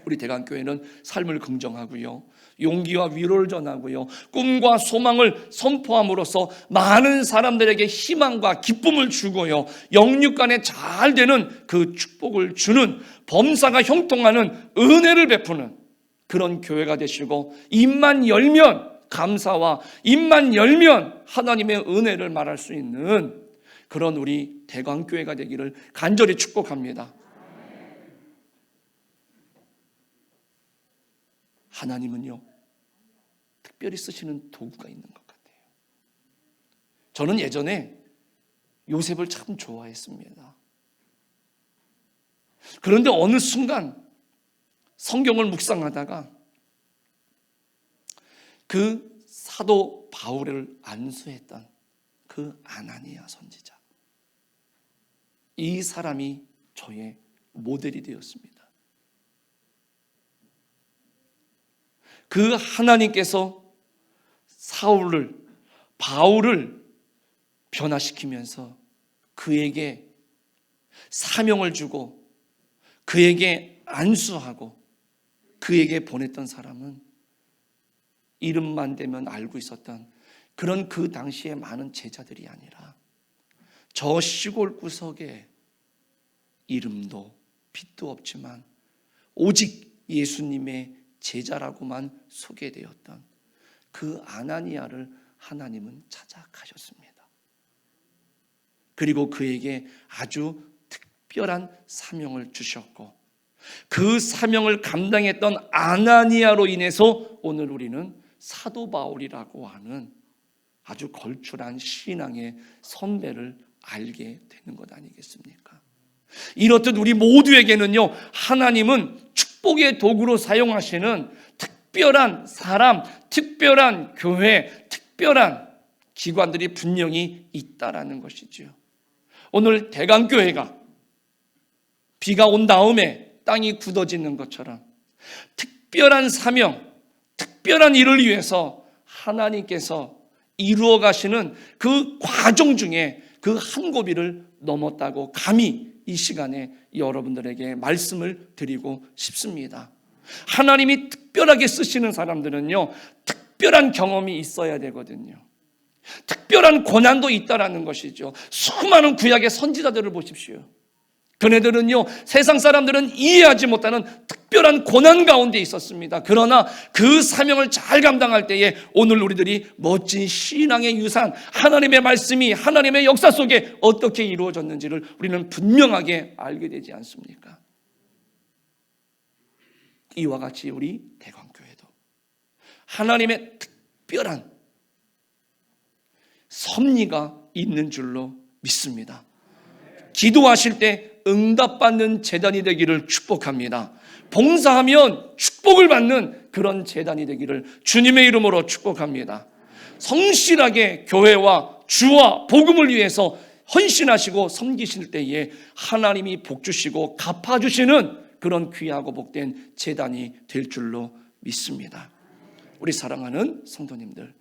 S1: 우리 대강교회는 삶을 긍정하고요, 용기와 위로를 전하고요, 꿈과 소망을 선포함으로써 많은 사람들에게 희망과 기쁨을 주고요, 영육간에 잘 되는 그 축복을 주는, 범사가 형통하는 은혜를 베푸는 그런 교회가 되시고, 입만 열면 감사와 입만 열면 하나님의 은혜를 말할 수 있는 그런 우리 대강교회가 되기를 간절히 축복합니다. 하나님은요 특별히 쓰시는 도구가 있는 것 같아요. 저는 예전에 요셉을 참 좋아했습니다. 그런데 어느 순간 성경을 묵상하다가 그 사도 바울을 안수했던 그 아나니아 선지자, 이 사람이 저의 모델이 되었습니다. 그 하나님께서 바울을 변화시키면서 그에게 사명을 주고 그에게 안수하고 그에게 보냈던 사람은 이름만 대면 알고 있었던 그런 그 당시에 많은 제자들이 아니라 저 시골 구석에 이름도 빛도 없지만 오직 예수님의 제자라고만 소개되었던 그 아나니아를 하나님은 찾아가셨습니다. 그리고 그에게 아주 특별한 사명을 주셨고 그 사명을 감당했던 아나니아로 인해서 오늘 우리는 사도 바울이라고 하는 아주 걸출한 신앙의 선배를 알게 되는 것 아니겠습니까? 이렇듯 우리 모두에게는요, 하나님은 축복의 도구로 사용하시는 특별한 사람, 특별한 교회, 특별한 기관들이 분명히 있다라는 것이죠. 오늘 대강교회가 비가 온 다음에 땅이 굳어지는 것처럼 특별한 사명, 특별한 일을 위해서 하나님께서 이루어 가시는 그 과정 중에 그 한 고비를 넘었다고 감히 이 시간에 여러분들에게 말씀을 드리고 싶습니다. 하나님이 특별하게 쓰시는 사람들은요, 특별한 경험이 있어야 되거든요. 특별한 고난도 있다라는 것이죠. 수많은 구약의 선지자들을 보십시오. 그네들은요, 세상 사람들은 이해하지 못하는 특별한 고난 가운데 있었습니다. 그러나 그 사명을 잘 감당할 때에 오늘 우리들이 멋진 신앙의 유산, 하나님의 말씀이 하나님의 역사 속에 어떻게 이루어졌는지를 우리는 분명하게 알게 되지 않습니까? 이와 같이 우리 대광교회도 하나님의 특별한 섭리가 있는 줄로 믿습니다. 기도하실 때 응답받는 제단이 되기를 축복합니다. 봉사하면 축복을 받는 그런 제단이 되기를 주님의 이름으로 축복합니다. 성실하게 교회와 주와 복음을 위해서 헌신하시고 섬기실 때에 하나님이 복 주시고 갚아주시는 그런 귀하고 복된 제단이 될 줄로 믿습니다. 우리 사랑하는 성도님들,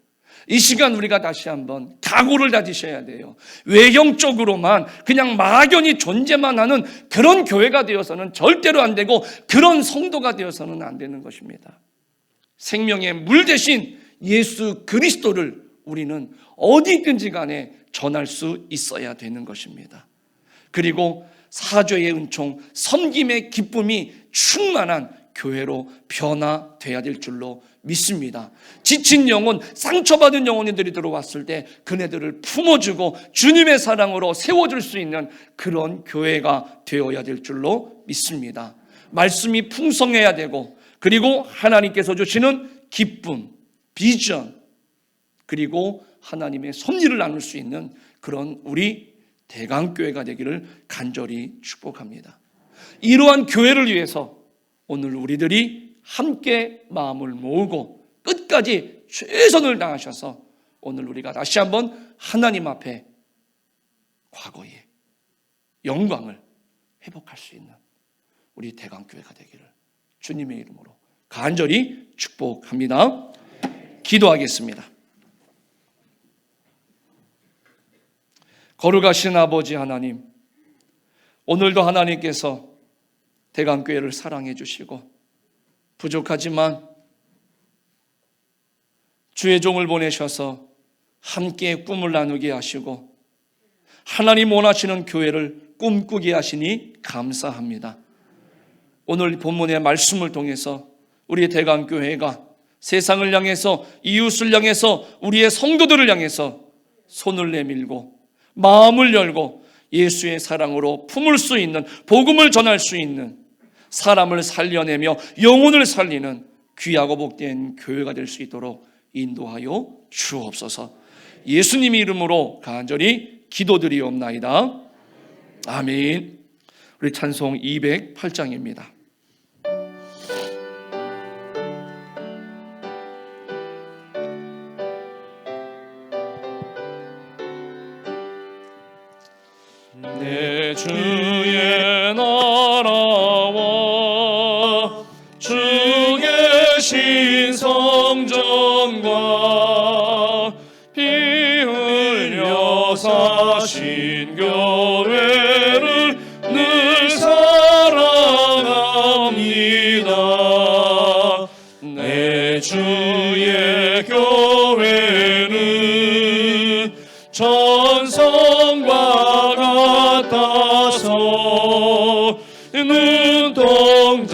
S1: 이 시간 우리가 다시 한번 각오를 다지셔야 돼요. 외형적으로만 그냥 막연히 존재만 하는 그런 교회가 되어서는 절대로 안 되고 그런 성도가 되어서는 안 되는 것입니다. 생명의 물 대신 예수 그리스도를 우리는 어디 있든지 간에 전할 수 있어야 되는 것입니다. 그리고 사죄의 은총, 섬김의 기쁨이 충만한 교회로 변화돼야 될 줄로 믿습니다. 지친 영혼, 상처받은 영혼들이 들어왔을 때 그네들을 품어주고 주님의 사랑으로 세워줄 수 있는 그런 교회가 되어야 될 줄로 믿습니다. 말씀이 풍성해야 되고, 그리고 하나님께서 주시는 기쁨, 비전, 그리고 하나님의 섭리를 나눌 수 있는 그런 우리 대강교회가 되기를 간절히 축복합니다. 이러한 교회를 위해서 오늘 우리들이 함께 마음을 모으고 끝까지 최선을 다하셔서 오늘 우리가 다시 한번 하나님 앞에 과거의 영광을 회복할 수 있는 우리 대강교회가 되기를 주님의 이름으로 간절히 축복합니다. 기도하겠습니다. 거룩하신 아버지 하나님, 오늘도 하나님께서 대강교회를 사랑해 주시고 부족하지만 주의 종을 보내셔서 함께 꿈을 나누게 하시고 하나님 원하시는 교회를 꿈꾸게 하시니 감사합니다. 오늘 본문의 말씀을 통해서 우리 대강교회가 세상을 향해서, 이웃을 향해서, 우리의 성도들을 향해서 손을 내밀고 마음을 열고 예수의 사랑으로 품을 수 있는, 복음을 전할 수 있는, 사람을 살려내며 영혼을 살리는 귀하고 복된 교회가 될 수 있도록 인도하여 주옵소서. 예수님의 이름으로 간절히 기도드리옵나이다. 아멘. 우리 찬송 208장입니다. 내 주의 나라와 주 계신 성전과 피 흘려 사신 교회를 늘 사랑합니다. 내 주의 교회는 전성과 같아서 눈동자같이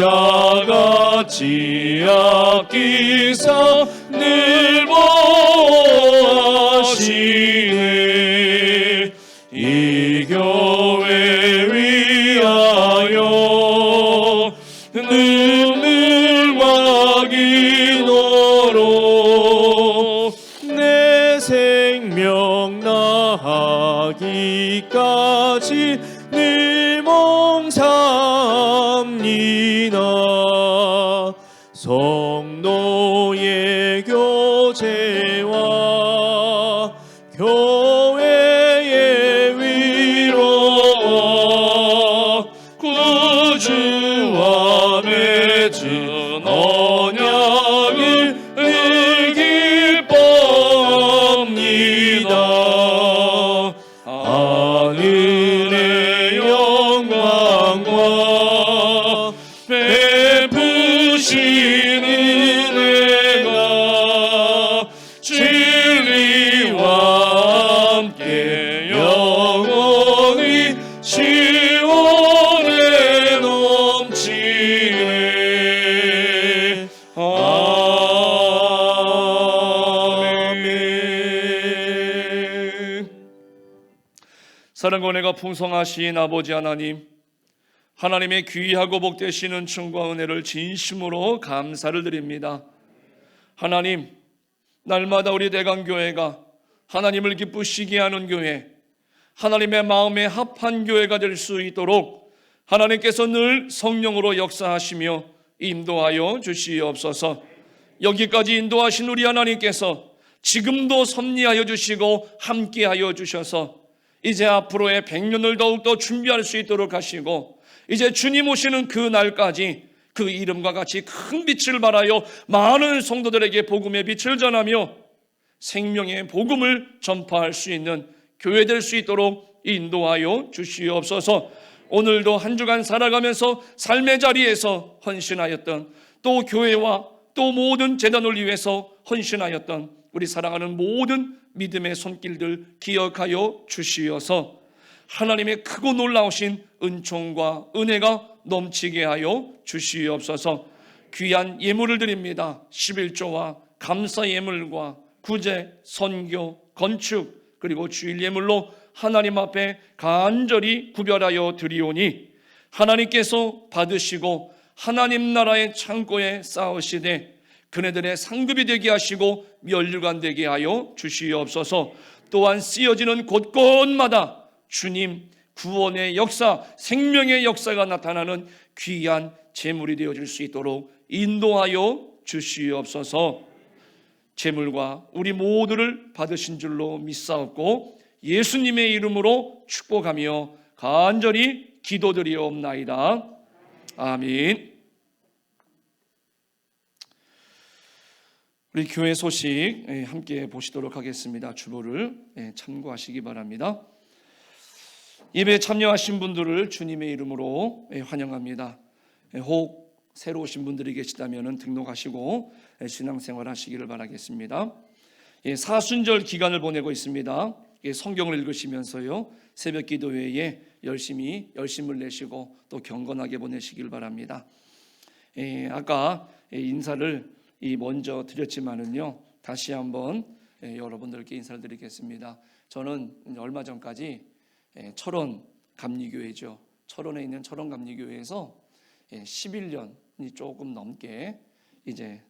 S1: 아끼사 늘 보시네. 이 교회 위하여 눈물과 기도로 내 생명 나하기까지 늘 몽상합니다. 성도의 교제와 교회의 위로와 구주와 맺은 언약을 늘 기뻐합니다. 하늘의 영광과 베푸신 은혜가 진리와 함께 영원히 시온에 넘치네. 아멘. 사랑과 은혜가 풍성하신 아버지 하나님, 하나님의 귀하고 복되신 은총과 은혜를 진심으로 감사를 드립니다. 하나님, 날마다 우리 대강교회가 하나님을 기쁘시게 하는 교회, 하나님의 마음에 합한 교회가 될 수 있도록 하나님께서 늘 성령으로 역사하시며 인도하여 주시옵소서. 여기까지 인도하신 우리 하나님께서 지금도 섭리하여 주시고 함께하여 주셔서 이제 앞으로의 100년을 더욱더 준비할 수 있도록 하시고, 이제 주님 오시는 그 날까지 그 이름과 같이 큰 빛을 발하여 많은 성도들에게 복음의 빛을 전하며 생명의 복음을 전파할 수 있는 교회 될 수 있도록 인도하여 주시옵소서. 오늘도 한 주간 살아가면서 삶의 자리에서 헌신하였던, 또 교회와 또 모든 재단을 위해서 헌신하였던 우리 사랑하는 모든 믿음의 손길들 기억하여 주시어서 하나님의 크고 놀라우신 은총과 은혜가 넘치게 하여 주시옵소서. 귀한 예물을 드립니다. 11조와 감사 예물과 구제, 선교, 건축, 그리고 주일 예물로 하나님 앞에 간절히 구별하여 드리오니 하나님께서 받으시고 하나님 나라의 창고에 쌓으시되 그네들의 상급이 되게 하시고 면류관 되게 하여 주시옵소서. 또한 쓰여지는 곳곳마다 주님 구원의 역사, 생명의 역사가 나타나는 귀한 재물이 되어질 수 있도록 인도하여 주시옵소서. 재물과 우리 모두를 받으신 줄로 믿사옵고 예수님의 이름으로 축복하며 간절히 기도드리옵나이다. 아멘. 우리 교회 소식 함께 보시도록 하겠습니다. 주보를 참고하시기 바랍니다. 예배에 참여하신 분들을 주님의 이름으로 환영합니다. 혹 새로 오신 분들이 계시다면 등록하시고 신앙생활 하시기를 바라겠습니다. 사순절 기간을 보내고 있습니다. 성경을 읽으시면서요, 새벽 기도회에 열심히 열심을 내시고 또 경건하게 보내시길 바랍니다. 아까 인사를 먼저 드렸지만은요, 다시 한번 여러분들께 인사를 드리겠습니다. 저는 얼마 전까지 철원 감리교회죠. 철원에 있는 철원 감리교회에서 11년이 조금 넘게 이제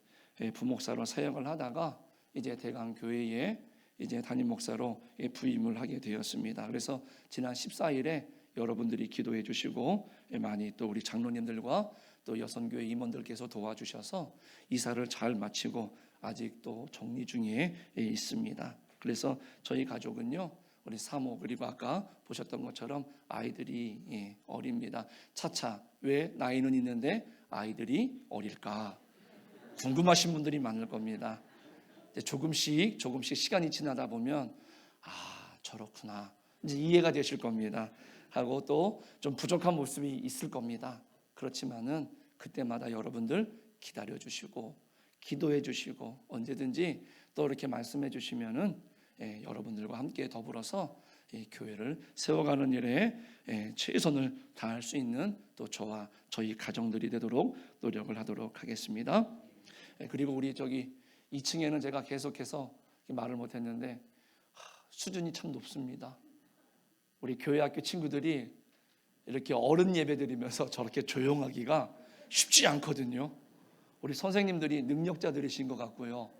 S1: 부목사로 사역을 하다가 이제 대강교회에 이제 담임 목사로 부임을 하게 되었습니다. 그래서 지난 14일에 여러분들이 기도해 주시고 많이 또 우리 장로님들과 또 여성교회 임원들께서 도와주셔서 이사를 잘 마치고 아직도 정리 중에 있습니다. 그래서 저희 가족은요, 우리 사모 그리고 아까 보셨던 것처럼 아이들이 어립니다. 차차 왜 나이는 있는데 아이들이 어릴까 궁금하신 분들이 많을 겁니다. 조금씩 시간이 지나다 보면 저렇구나 이제 이해가 되실 겁니다. 하고 또 좀 부족한 모습이 있을 겁니다. 그렇지만은 그때마다 여러분들 기다려 주시고 기도해 주시고 언제든지 또 이렇게 말씀해 주시면은 여러분들과 함께 더불어서 교회를 세워가는 일에 최선을 다할 수 있는 또 저와 저희 가정들이 되도록 노력을 하도록 하겠습니다. 그리고 우리 저기 2층에는 제가 계속해서 말을 못했는데 수준이 참 높습니다. 우리 교회 학교 친구들이 이렇게 어른 예배 드리면서 저렇게 조용하기가 쉽지 않거든요. 우리 선생님들이 능력자들이신 것 같고요.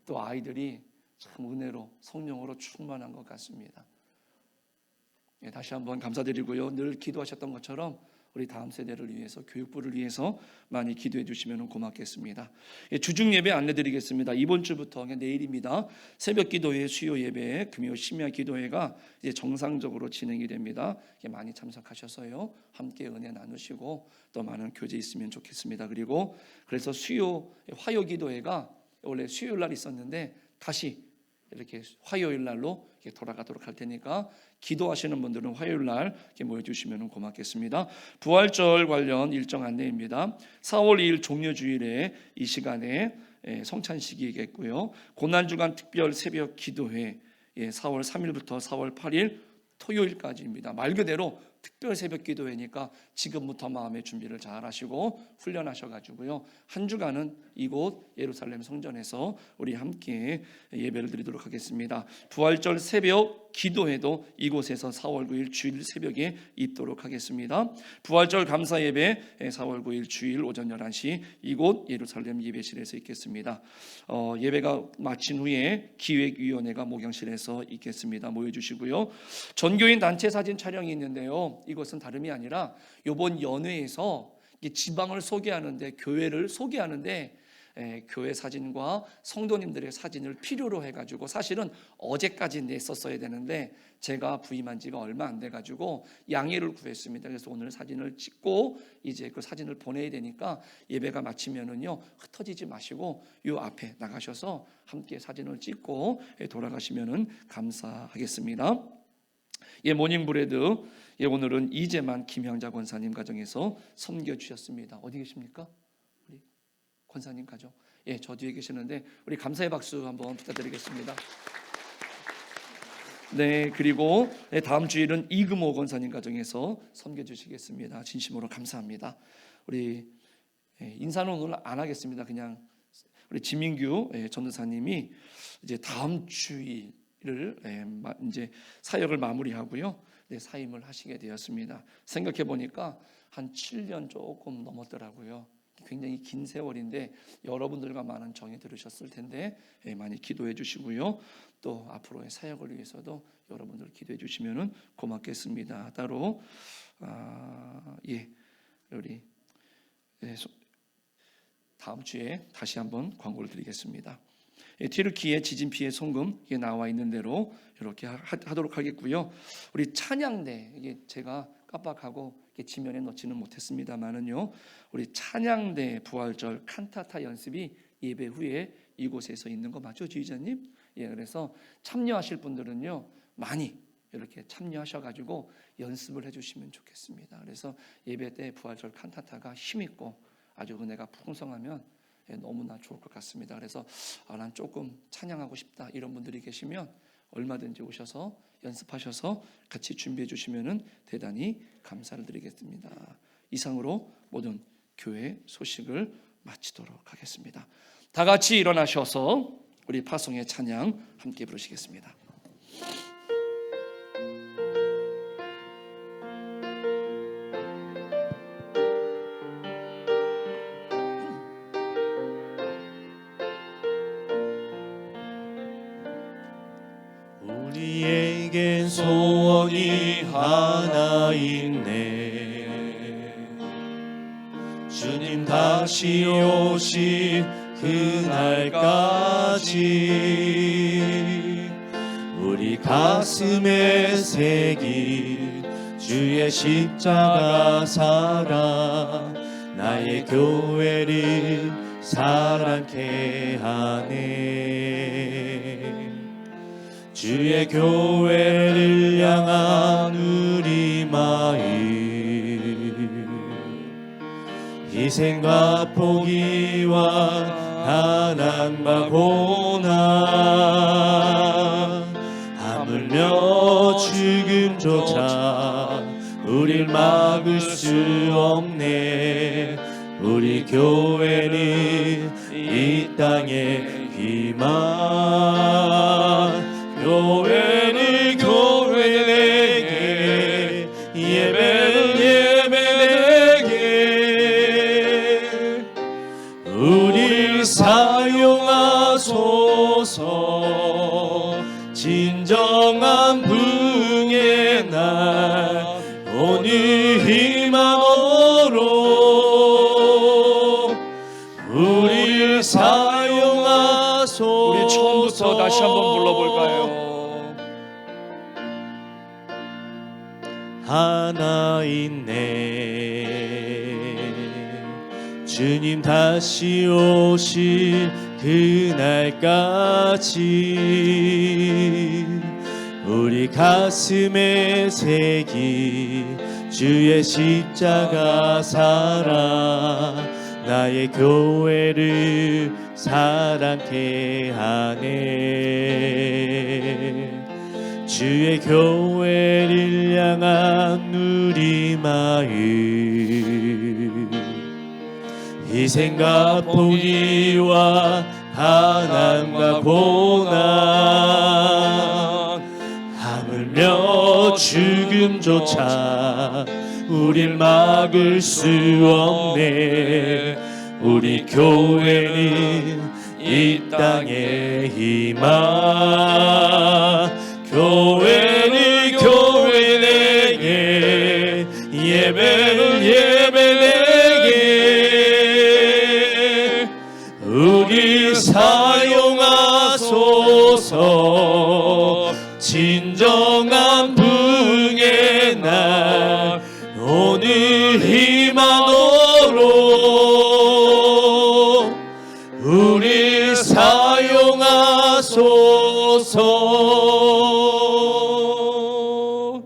S1: 또 아이들이 참 은혜로 성령으로 충만한 것 같습니다. 다시 한번 감사드리고요. 늘 기도하셨던 것처럼 우리 다음 세대를 위해서 교육부를 위해서 많이 기도해 주시면 고맙겠습니다. 주중 예배 안내드리겠습니다. 이번 주부터 내일입니다. 새벽 기도회, 수요 예배, 금요 심야 기도회가 이제 정상적으로 진행이 됩니다. 많이 참석하셔서요 함께 은혜 나누시고 또 많은 교제 있으면 좋겠습니다. 그리고 그래서 수요 화요 기도회가 원래 수요일 날 있었는데 다시 이렇게 화요일 날로 돌아가도록 할 테니까 기도하시는 분들은 화요일 날 모여주시면 고맙겠습니다. 부활절 관련 일정 안내입니다. 4월 2일 종료주일에 이 시간에 성찬식이겠고요. 고난주간 특별 새벽 기도회 4월 3일부터 4월 8일 토요일까지입니다. 말 그대로 특별 새벽 기도회니까 지금부터 마음의 준비를 잘 하시고 훈련하셔가지고요 한 주간은 이곳 예루살렘 성전에서 우리 함께 예배를 드리도록 하겠습니다. 부활절 새벽 기도회도 이곳에서 4월 9일 주일 새벽에 있도록 하겠습니다. 부활절 감사 예배 4월 9일 주일 오전 11시 이곳 예루살렘 예배실에서 있겠습니다. 예배가 마친 후에 기획위원회가 목양실에서 있겠습니다. 모여주시고요. 전교인 단체 사진 촬영이 있는데요. 이것은 다름이 아니라 이번 연회에서 지방을 소개하는데 교회를 소개하는데 교회 사진과 성도님들의 사진을 필요로 해가지고 사실은 어제까지 냈었어야 되는데 제가 부임한 지가 얼마 안 돼가지고 양해를 구했습니다. 그래서 오늘 사진을 찍고 이제 그 사진을 보내야 되니까 예배가 마치면은요 흩어지지 마시고 요 앞에 나가셔서 함께 사진을 찍고 돌아가시면은 감사하겠습니다. 모닝브레드 오늘은 이재만 김향자 권사님 가정에서 섬겨 주셨습니다. 어디 계십니까? 우리 권사님 가정. 저 뒤에 계시는데 우리 감사의 박수 한번 부탁드리겠습니다. 네, 그리고 다음 주일은 이금호 권사님 가정에서 섬겨 주시겠습니다. 진심으로 감사합니다. 우리 인사는 오늘 안 하겠습니다. 그냥 우리 지민규 전도사님이 이제 다음 주일을 이제 사역을 마무리하고요. 사임을 하시게 되었습니다. 생각해 보니까 한 7년 조금 넘었더라고요. 굉장히 긴 세월인데 여러분들과 많은 정이 들으셨을 텐데 많이 기도해 주시고요. 또 앞으로의 사역을 위해서도 여러분들 기도해 주시면 고맙겠습니다. 따로 우리 다음 주에 다시 한번 광고를 드리겠습니다. 튀르키예 지진 피해 송금 이게 나와 있는 대로 이렇게 하도록 하겠고요. 우리 찬양대 이게 제가 깜빡하고 지면에 넣지는 못했습니다만은요. 우리 찬양대 부활절 칸타타 연습이 예배 후에 이곳에서 있는 거 맞죠, 지휘자님? 그래서 참여하실 분들은요 많이 이렇게 참여하셔가지고 연습을 해주시면 좋겠습니다. 그래서 예배 때 부활절 칸타타가 힘있고 아주 은혜가 풍성하면 너무나 좋을 것 같습니다. 그래서 난 조금 찬양하고 싶다 이런 분들이 계시면 얼마든지 오셔서 연습하셔서 같이 준비해 주시면 대단히 감사를 드리겠습니다. 이상으로 모든 교회 소식을 마치도록 하겠습니다. 다 같이 일어나셔서 우리 파송의 찬양 함께 부르시겠습니다.
S3: 우리에겐 소원이 하나 있네. 주님 다시 오실 그날까지 우리 가슴에 새긴 주의 십자가 사랑, 나의 교회를 사랑케 하네. 주의 교회를 향한 우리 마음, 희생과 포기와 가난과 고난, 하물며 죽음조차 우릴 막을 수 없네. 우리 교회는 이 땅의 희망. 교회는 교회에게, 예배는 예배에게 우릴 사용하소서. 진정한 부흥의 날 오늘 희망으로 우릴 사용하소서.
S1: 우리 처음부터 다시 한번 불러볼까요?
S3: 하나 있네. 주님 다시 오실 그날까지 우리 가슴에 새긴 주의 십자가 사랑, 나의 교회를 사랑케 하네. 주의 교회를 향한 우리 마음, 희생과 포기와 가난과 고난, 하물며 죽음조차 우릴 막을 수 없네. 우리 교회는 이 땅의 희망. 교회는 교회에게, 예배는 예배에게 우리 사용하소서. 진정한 부흥의 날 오늘 희망으로 우리 사용하소서.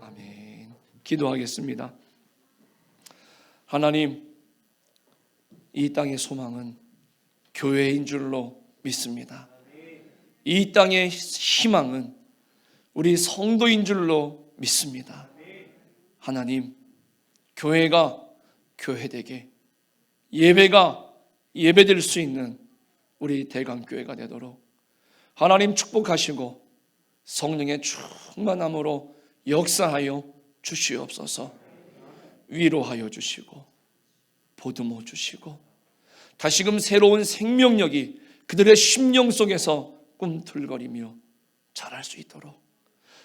S1: 아멘. 기도하겠습니다. 하나님, 이 땅의 소망은 교회인 줄로 믿습니다. 이 땅의 희망은 우리 성도인 줄로 믿습니다. 하나님, 교회가 교회되게, 예배가 예배될 수 있는 우리 대강교회가 되도록 하나님 축복하시고 성령의 충만함으로 역사하여 주시옵소서. 위로하여 주시고 보듬어 주시고 다시금 새로운 생명력이 그들의 심령 속에서 꿈틀거리며 자랄 수 있도록,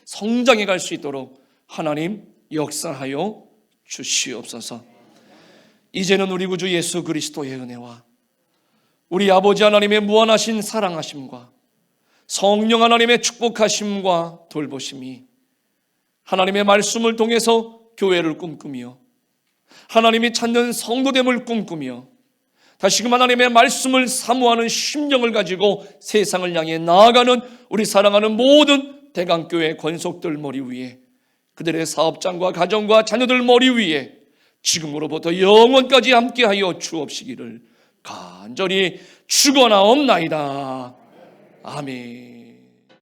S1: 성장해 갈 수 있도록 하나님 역사하여 주시옵소서. 이제는 우리 구주 예수 그리스도의 은혜와 우리 아버지 하나님의 무한하신 사랑하심과 성령 하나님의 축복하심과 돌보심이 하나님의 말씀을 통해서 교회를 꿈꾸며 하나님이 찾는 성도됨을 꿈꾸며 다시금 하나님의 말씀을 사모하는 심령을 가지고 세상을 향해 나아가는 우리 사랑하는 모든 대강교회 권속들 머리 위에, 그들의 사업장과 가정과 자녀들 머리 위에 지금으로부터 영원까지 함께하여 주옵시기를 간절히 축원하옵나이다. 아멘.